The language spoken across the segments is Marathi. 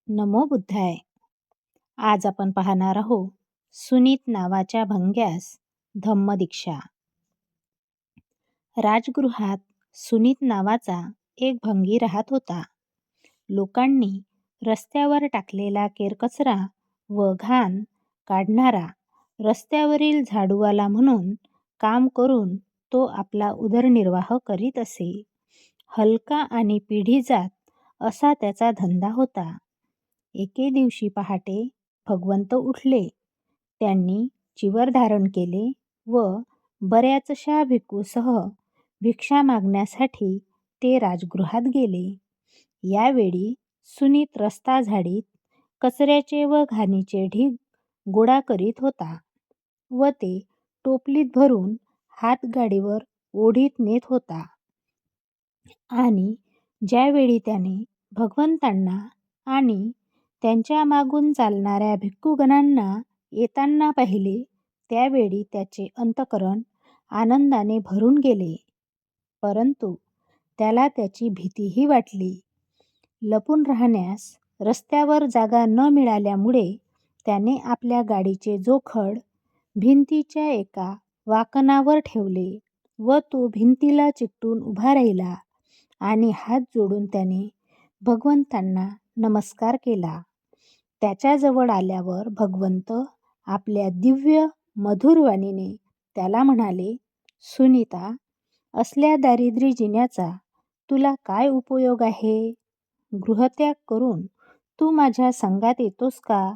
नमो बुद्धाय. आज आपण पाहणार आहोत सुनीत नावाच्या भंग्यास धम्मदीक्षा. राजगृहात सुनीत नावाचा एक भंगी राहत होता. लोकांनी रस्त्यावर टाकलेला केरकचरा व घाण काढणारा, रस्त्यावरील झाडूवाला म्हणून काम करून तो आपला उदरनिर्वाह करीत असे. हलका आणि पिढीजात असा त्याचा धंदा होता. एके दिवशी पहाटे भगवंत उठले. त्यांनी चिवर धारण केले व बऱ्याचशा भिक्खूसह भिक्षा मागण्यासाठी ते राजगृहात गेले. यावेळी सुनीत रस्ता झाडीत कचऱ्याचे व घाणीचे ढीग गोळा करीत होता व ते टोपलीत भरून हातगाडीवर ओढीत नेत होता. आणि ज्यावेळी त्याने भगवंतांना आणि त्यांच्या मागून चालणाऱ्या भिक्खूगणांना येताना पाहिले, त्यावेळी त्याचे अंतःकरण आनंदाने भरून गेले. परंतु त्याला त्याची भीतीही वाटली. लपून राहण्यास रस्त्यावर जागा न मिळाल्यामुळे त्याने आपल्या गाडीचे जोखड भिंतीच्या एका वाकणावर ठेवले व तो भिंतीला चिकटून उभा राहिला आणि हात जोडून त्याने भगवंतांना नमस्कार केला. त्याच्याजवळ आल्यावर भगवंत आपल्या दिव्य मधुर वाणीने त्याला म्हणाले, सुनीता, असल्या दारिद्र्य जिण्याचा तुला काय उपयोग आहे? गृहत्याग करून तू माझ्या संगात येतोस का?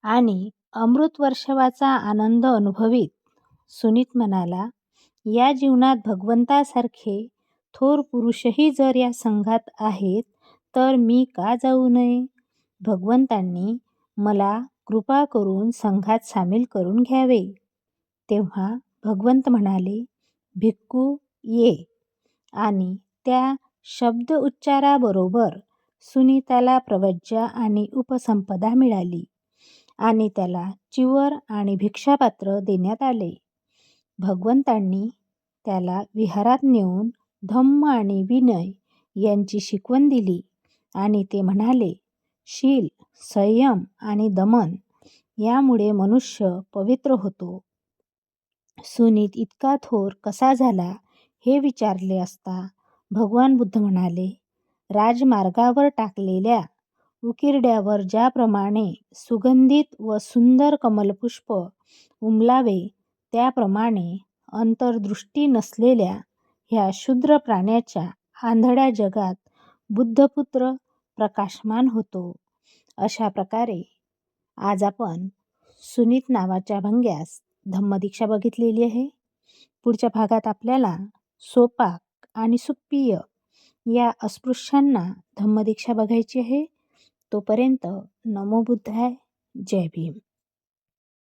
आणि अमृतवर्षावाचा आनंद अनुभवीत सुनीत म्हणाला, या जीवनात भगवंतासारखे थोर पुरुषही जर या संघात आहेत तर मी का जाऊ नये? भगवंतांनी मला कृपा करून संघात सामील करून घ्यावे. तेव्हा भगवंत म्हणाले, भिक्खू ये. आणि त्या शब्द उच्चाराबरोबर सुनीताला प्रवज्या आणि उपसंपदा मिळाली आणि त्याला चिवर आणि भिक्षापात्र देण्यात आले. भगवंतांनी त्याला विहारात नेऊन धम्म आणि विनय यांची शिकवण दिली आणि ते म्हणाले, शील, संयम आणि दमन यामुळे मनुष्य पवित्र होतो. सुनीत इतका थोर कसा झाला हे विचारले असता भगवान बुद्ध म्हणाले, राजमार्गावर टाकलेल्या उकिरड्यावर ज्याप्रमाणे सुगंधित व सुंदर कमलपुष्प उमलावे, त्याप्रमाणे अंतर्दृष्टी नसलेल्या ह्या शूद्र प्राण्याच्या आंधळ्या जगात बुद्धपुत्र प्रकाशमान होतो. अशा प्रकारे आज आपण सुनीत नावाच्या भंग्यास धम्मदीक्षा बघितलेली आहे. पुढच्या भागात आपल्याला सोपाक आणि सुप्पिय या अस्पृश्यांना धम्मदीक्षा बघायची आहे. तोपर्यंत नमो बुद्धाय. जय भीम.